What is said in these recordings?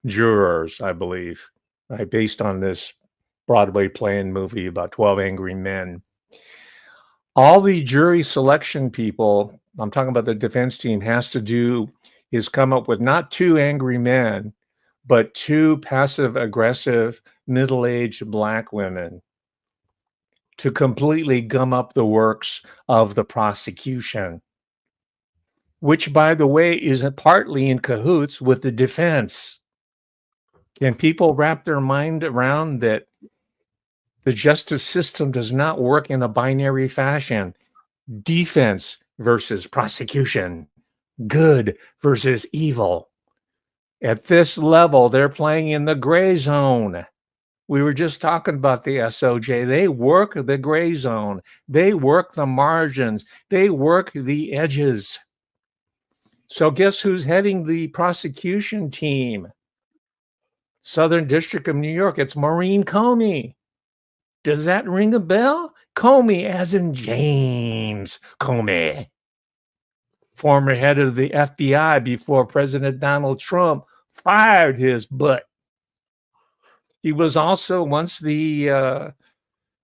jurors, I believe, right, based on this Broadway play and movie about 12 Angry Men. All the jury selection people, I'm talking about the defense team, has to do is come up with not 2 angry men, but 2 passive-aggressive, middle-aged Black women to completely gum up the works of the prosecution, which, by the way, is partly in cahoots with the defense. Can people wrap their mind around that the justice system does not work in a binary fashion? Defense versus prosecution, good versus evil. At this level, they're playing in the gray zone. We were just talking about the SOJ. They work the gray zone. They work the margins. They work the edges. So guess who's heading the prosecution team? Southern District of New York. It's Maureen Comey. Does that ring a bell? Comey, as in James Comey, former head of the FBI before President Donald Trump fired his butt. He was also once the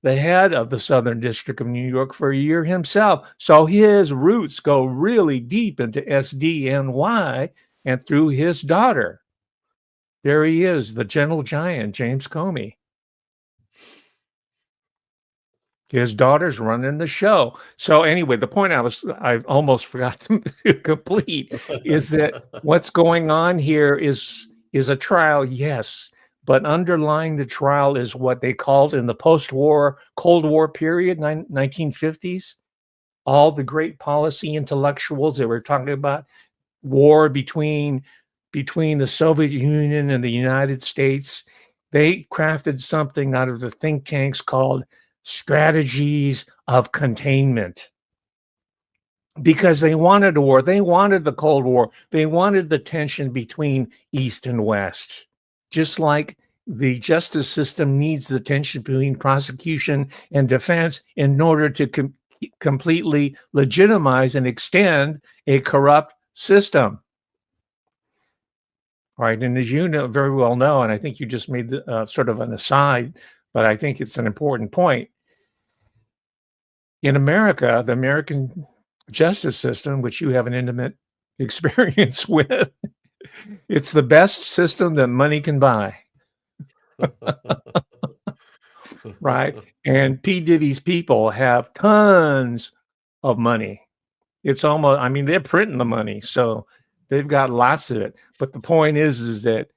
head of the Southern District of New York for a year himself. So his roots go really deep into SDNY and through his daughter. There he is, the gentle giant, James Comey. His daughter's running the show. So anyway, the point I almost forgot to complete is that what's going on here is a trial, yes, but underlying the trial is what they called in the post-war Cold War period, 1950s, all the great policy intellectuals that were talking about war between the Soviet Union and the United States. They crafted something out of the think tanks called strategies of containment, because they wanted a war. They wanted the Cold War. They wanted the tension between East and West, just like the justice system needs the tension between prosecution and defense in order to completely legitimize and extend a corrupt system. Right. And as you know, very well know, and I think you just made sort of an aside, but I think it's an important point. In America, the American justice system, which you have an intimate experience with, it's the best system that money can buy. Right? And P Diddy's people have tons of money. It's almost, I mean, they're printing the money, so they've got lots of it. But the point is that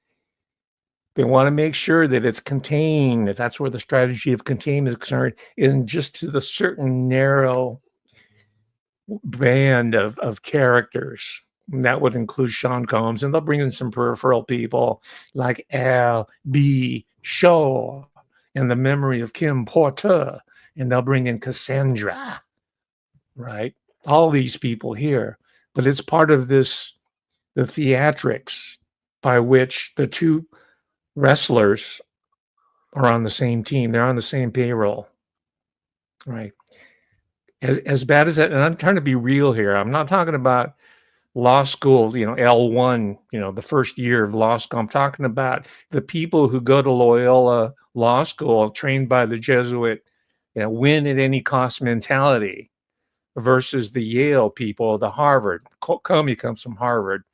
they want to make sure that it's contained, that that's where the strategy of containment is concerned, in just to the certain narrow band of characters. And that would include Sean Combs, and they'll bring in some peripheral people like Al B. Shaw and the memory of Kim Porter, and they'll bring in Cassandra, right? All these people here. But it's part of this, the theatrics by which the two wrestlers are on the same team. They're on the same payroll, right? As bad as that, and I'm trying to be real here. I'm not talking about law school, L1, the first year of law school. I'm talking about the people who go to Loyola Law School, trained by the Jesuit, win at any cost mentality, versus the Yale people, the Harvard. Comey comes from Harvard.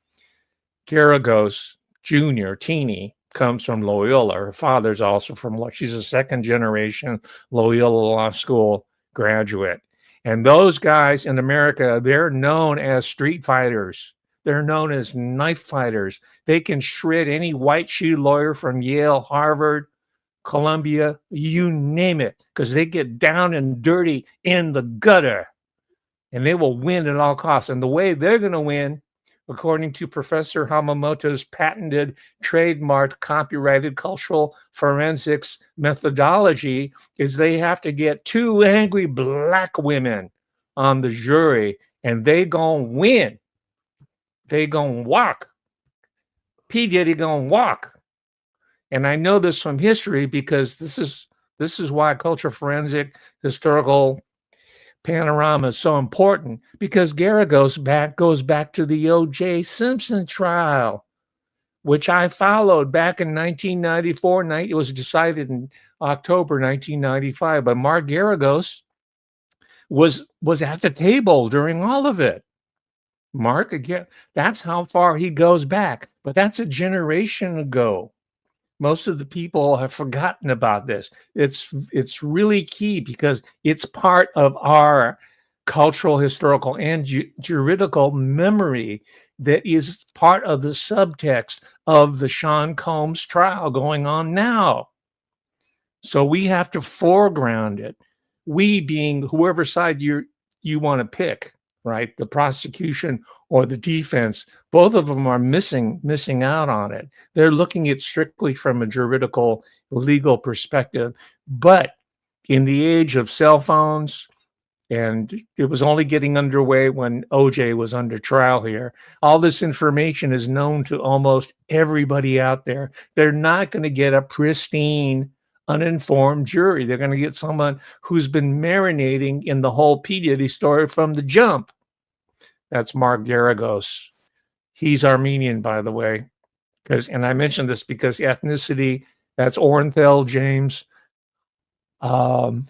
Garagos Jr., Teeny, comes from Loyola. Her father's also from, she's a second generation Loyola Law School graduate. And those guys in America, they're known as street fighters. They're known as knife fighters. They can shred any white shoe lawyer from Yale, Harvard, Columbia, you name it, because they get down and dirty in the gutter. And they will win at all costs. And the way they're going to win, according to Professor Hamamoto's patented, trademarked, copyrighted cultural forensics methodology, is they have to get 2 angry Black women on the jury, and they gonna win. They gonna walk. P. Diddy gonna walk. And I know this from history, because this is why cultural forensic historical panorama is so important, because Garagos goes back to the OJ Simpson trial, which I followed back in 1994. It was decided in October 1995, but Mark Geragos was at the table during all of it. Mark, again, that's how far he goes back, but that's a generation ago. Most of the people have forgotten about this. It's really key because it's part of our cultural, historical, and juridical memory that is part of the subtext of the Shaun Combs trial going on now. So we have to foreground it. We being whoever side you want to pick, right? The prosecution or the defense, both of them are missing out on it. They're looking at strictly from a juridical, legal perspective. But in the age of cell phones, and it was only getting underway when OJ was under trial here, all this information is known to almost everybody out there. They're not going to get a pristine, uninformed jury. They're going to get someone who's been marinating in the whole P Diddy story from the jump. That's Mark Geragos. He's Armenian, by the way. And I mentioned this because ethnicity, that's Orenthal James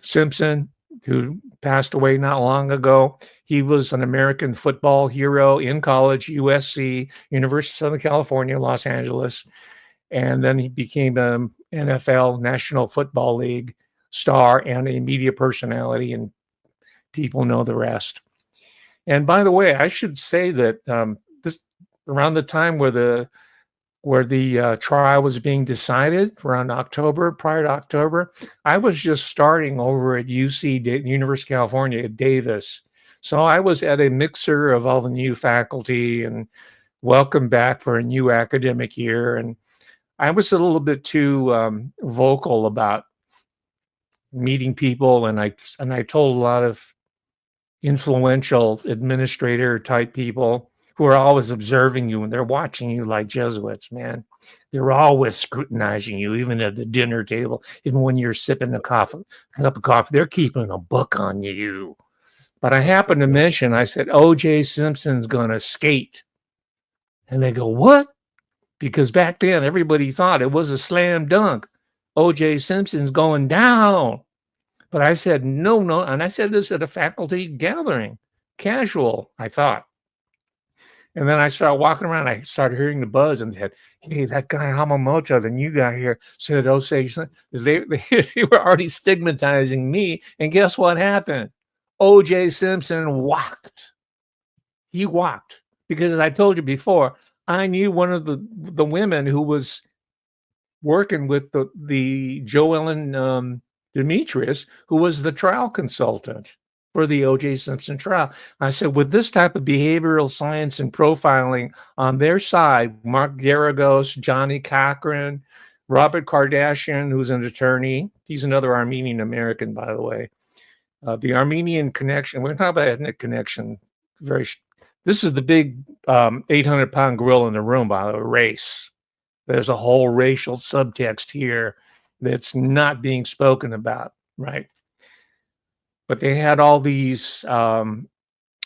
Simpson, who passed away not long ago. He was an American football hero in college, USC, University of Southern California, Los Angeles. And then he became an NFL, National Football League star and a media personality, and people know the rest. And by the way, I should say that this around the time where the trial was being decided, around October, prior to October, I was just starting over at University of California at Davis. So I was at a mixer of all the new faculty and welcome back for a new academic year. And I was a little bit too vocal about meeting people, and I told a lot of influential administrator type people who are always observing you, and they're watching you like Jesuits, man. They're always scrutinizing you, even at the dinner table, even when you're sipping a cup of coffee, they're keeping a book on you. But I happened to mention, I said, OJ Simpson's going to skate. And they go, what? Because back then, everybody thought it was a slam dunk. OJ Simpson's going down. But I said, no. And I said this at a faculty gathering, casual, I thought. And then I started walking around. I started hearing the buzz and said, hey, that guy Hamamoto, the new guy here, said OJ. They were already stigmatizing me. And guess what happened? OJ Simpson walked. He walked. Because as I told you before, I knew one of the women who was working with the Joellen Demetrius, who was the trial consultant for the OJ Simpson trial. I said, with this type of behavioral science and profiling on their side, Mark Geragos, Johnny Cochran, Robert Kardashian, who's an attorney. He's another Armenian American, by the way. The Armenian connection, we're talking about ethnic connection. This is the big 800-pound gorilla in the room, by the way, race. There's a whole racial subtext here that's not being spoken about, right? But they had all these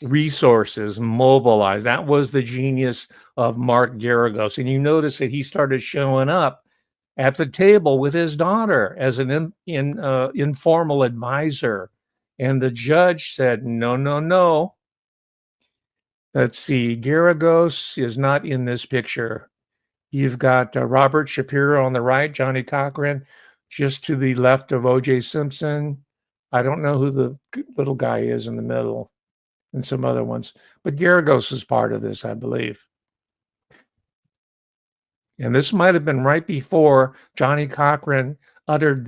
resources mobilized. That was the genius of Mark Geragos. And you notice that he started showing up at the table with his daughter as an informal advisor. And the judge said, no. Let's see, Geragos is not in this picture. You've got Robert Shapiro on the right, Johnny Cochran, just to the left of OJ Simpson. I don't know who the little guy is in the middle, and some other ones. But Geragos is part of this, I believe. And this might have been right before Johnny Cochran uttered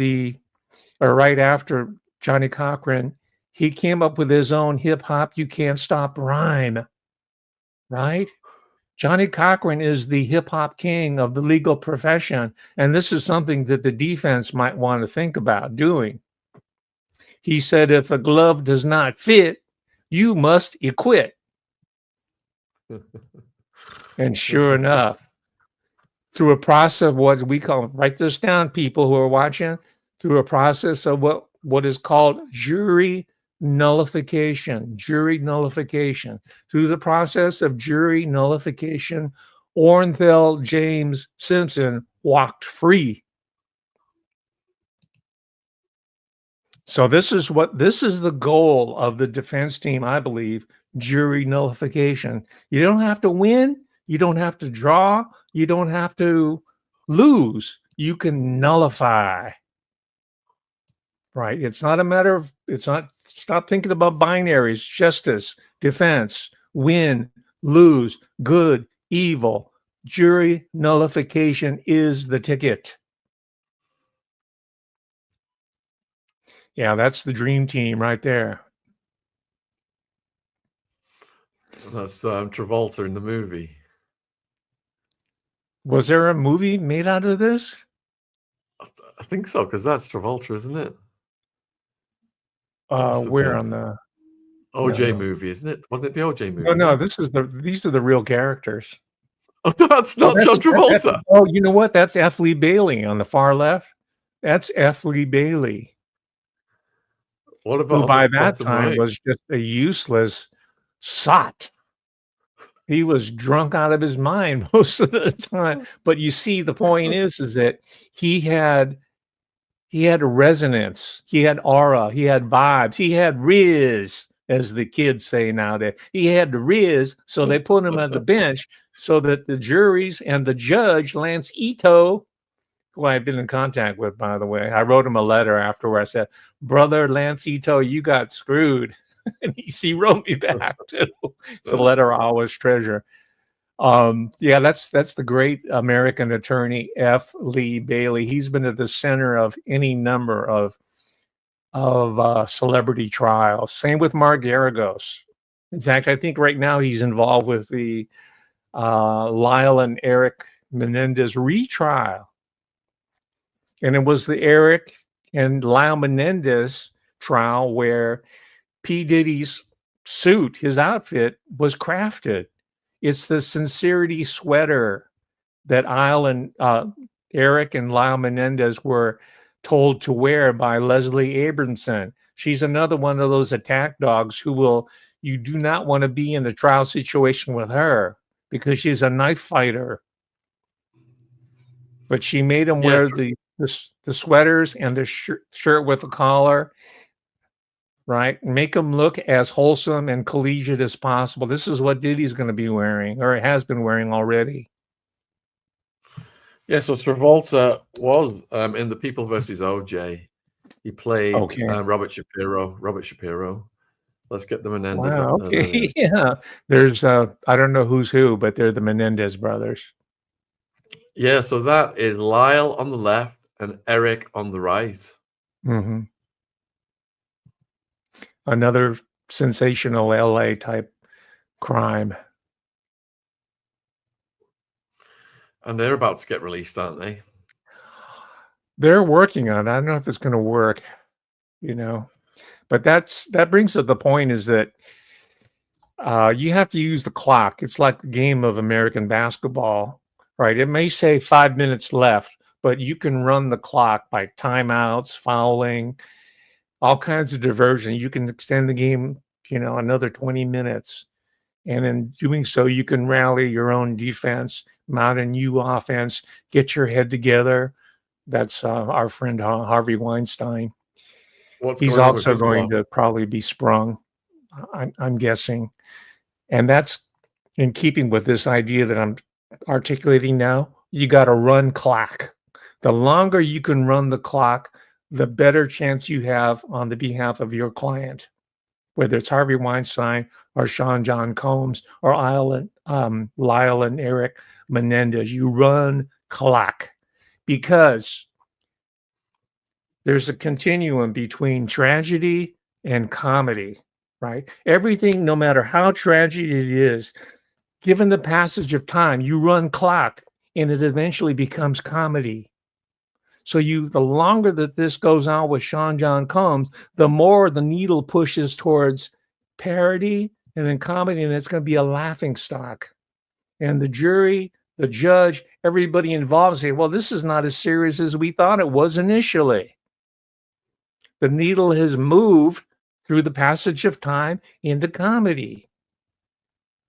or right after Johnny Cochran, he came up with his own hip-hop, you can't stop rhyme, right? Johnny Cochran is the hip-hop king of the legal profession, and this is something that the defense might want to think about doing. He said, if a glove does not fit, you must acquit. And sure enough, through a process of what we call, write this down, people who are watching, through a process of what is called jury nullification. Through the process of jury nullification, Orenthal James Simpson walked free. So this is the goal of the defense team, I believe, jury nullification. You don't have to win, you don't have to draw, you don't have to lose. You can nullify. Right? It's not a matter of, stop thinking about binaries, justice, defense, win, lose, good, evil. Jury nullification is the ticket. Yeah, that's the dream team right there. That's Travolta in the movie. Was there a movie made out of this? I think so, because that's Travolta, isn't it? Where on the OJ movie, isn't it? Wasn't it the OJ movie? No, these are the real characters. Oh, that's not John Travolta. Oh, you know what? That's F. Lee Bailey on the far left. That's F. Lee Bailey. What about who by that time was just a useless sot. He was drunk out of his mind most of the time. But you see, the point is that he had resonance, he had aura, he had vibes, he had riz, as the kids say nowadays. He had the riz, so they put him at the bench so that the juries and the judge, Lance Itto, who I've been in contact with, by the way, I wrote him a letter afterward. I said, "Brother Lance Itto, you got screwed." And he wrote me back too. It's a letter I always treasure. Yeah, that's the great American attorney F. Lee Bailey. He's been at the center of any number of celebrity trials. Same with Mark Garagos. In fact, I think right now he's involved with the Lyle and Eric Menendez retrial. And it was the Eric and Lyle Menendez trial where P Diddy's suit, his outfit, was crafted. It's the sincerity sweater that Eric and Lyle Menendez were told to wear by Leslie Abramson. She's another one of those attack dogs you do not want to be in a trial situation with her because she's a knife fighter. But she made him wear the sweaters and the shirt with a collar, right? Make them look as wholesome and collegiate as possible. This is what Diddy's going to be wearing, or has been wearing already. Yeah, so Travolta was in The People versus OJ. He played Robert Shapiro. Let's get the Menendez. Wow, okay. Yeah. There's I don't know who's who, but they're the Menendez brothers. Yeah, so that is Lyle on the left and Eric on the right. Mm-hmm. Another sensational LA type crime. And they're about to get released, aren't they? They're working on it. I don't know if it's going to work, but that brings up the point is that you have to use the clock. It's like a game of American basketball, right? It may say 5 minutes left, but you can run the clock by timeouts, fouling, all kinds of diversion. You can extend the game, another 20 minutes. And in doing so, you can rally your own defense, mount a new offense, get your head together. That's our friend Harvey Weinstein. He's also going to probably be sprung, I'm guessing. And that's in keeping with this idea that I'm articulating now. You got to run clock. The longer you can run the clock, the better chance you have on the behalf of your client, whether it's Harvey Weinstein or Shaun John Combs or Lyle and Eric Menendez. You run clock because there's a continuum between tragedy and comedy, right? Everything, no matter how tragic it is, given the passage of time, you run clock and it eventually becomes comedy. So the longer that this goes on with Shaun John Combs, the more the needle pushes towards parody and then comedy, and it's going to be a laughing stock. And the jury, the judge, everybody involved say, well, this is not as serious as we thought it was initially. The needle has moved through the passage of time into comedy.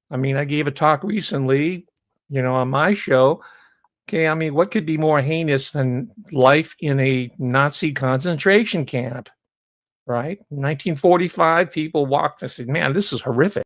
I mean, I gave a talk recently you know, on my show. Okay, I mean, what could be more heinous than life in a Nazi concentration camp, right? 1945, people walked and said, man, this is horrific.